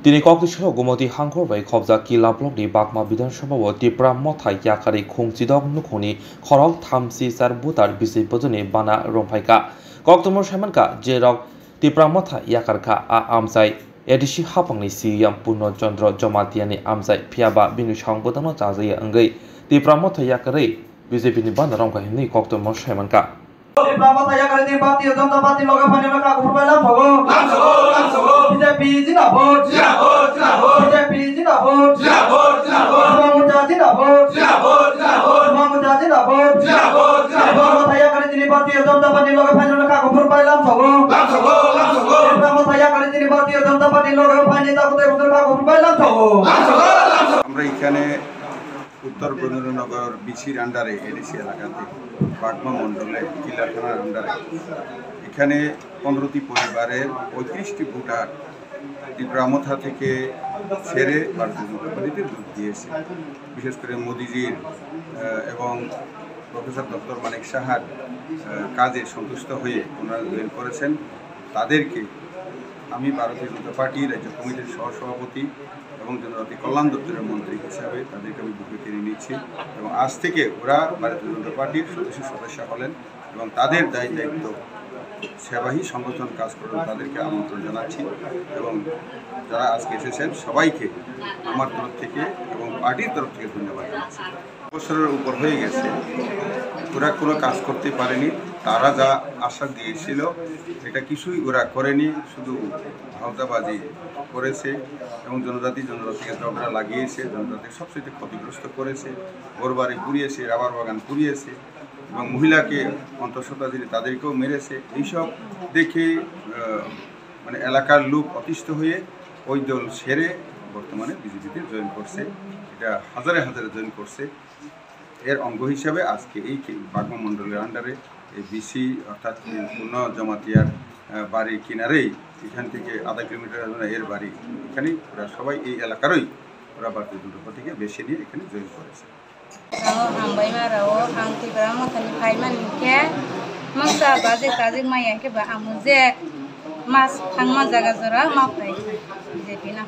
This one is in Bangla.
তিনি কক্সসহ গুমতি হাংখরবাই খবজা কিলা ব্লকनि बागमा বিধানসভাও ত্রিপুরা মথাই ইয়াকারি খুংচিদক নুখনি খরক থামসি চার বুতার বিসি পজনি বানা রংফাইকা কক্তমর সাইমানকা যে রক ত্রিপুরা মথা ইয়াকারকা আমসাই এডিসি হাপাংনি সিএম পুর্ণচন্দ্র জমাতিয়ানি আমসাই ফিয়াবা বিनु সংবদনো চাজাया अंगै ত্রিপুরা মথা ইয়াকারি বিজেপিनि বানা রংফা হিমনি কক্তমর সাইমানকা Diplomata ya kali Parti Jonta Parti loga pani loga kurbalam thogo BJP jinabod BJP jinabod Mamuja jinabod Mamuja jinabod Diplomata ya kali Parti Jonta Parti loga pani loga kurbalam thogo Diplomata ya kali Parti Jonta Parti loga pani loga kurbalam thogo আমরা এখানে উত্তর বরেন্দ্রনগর বিসির আন্ডারে এডিসি এলাকাতে বাগমা মণ্ডলে কিলা থানার আন্ডারে এখানে 15টি পরিবারের 35টি ভোটার ত্রিপুরা মথা থেকে ছেড়ে ভারতীয় জনতা পার্টিতে যোগ দিয়েছে। বিশেষ করে মোদিজির এবং প্রফেসর ডক্টর মানিক সাহার কাজে সন্তুষ্ট হয়ে ওনারা জয়েন করেছেন। তাদেরকে আমি ভারতীয় জনতা পার্টি রাজ্য কমিটির সহসভাপতি এবং জনজাতি কল্যাণ দপ্তরের মন্ত্রী হিসাবে তাদেরকে আমি বুকে টেনে নিচ্ছি এবং আজ থেকে ওরা ভারতীয় জনতা পার্টির সদস্য হলেন এবং তাদের দায়িত্ব সেবাহী সংগঠন কাজ করেন তাদেরকে আমন্ত্রণ জানাচ্ছি এবং যারা আজকে এসেছেন সবাইকে আমার তরফ থেকে এবং পার্টির তরফ থেকে ধন্যবাদ জানাচ্ছি। বছরের উপর হয়ে গেছে ওরা কোনো কাজ করতে পারেনি, তারা যা আশা দিয়েছিল এটা কিছুই ওরা করেনি, শুধু ভাওতাবাজি করেছে এবং জনজাতিকে ঝগড়া লাগিয়েছে, জনজাতিকে সবচেয়ে ক্ষতিগ্রস্ত করেছে, ঘরবাড়ি পুড়িয়েছে, রাবার বাগান পুড়িয়েছে এবং মহিলাকে অন্তঃসত্ত্বা দিয়ে তাদেরকেও মেরেছে। এইসব দেখে মানে এলাকার লোক অতিষ্ঠ হয়ে ওই দল ছেড়ে বর্তমানে বিজেপিতে জয়েন করছে। এটা হাজারে হাজারে জয়েন করছে। এর অঙ্গ হিসাবে আজকে এই বাগমা মণ্ডলের আন্ডারে এই বিসি অর্থাৎ পূর্ণ জমাতিয়ার বাড়ির কিনারেই এখান থেকে আধা কিলোমিটার এর বাড়ি, এখানেই ওরা সবাই এই এলাকারই ওরা ভারতীয় জনতা পার্টিকে বেছে নিয়ে এখানে জয়েন করেছে। মাস থাংমা জায়গা জোড়া মাফাই বিজেপি না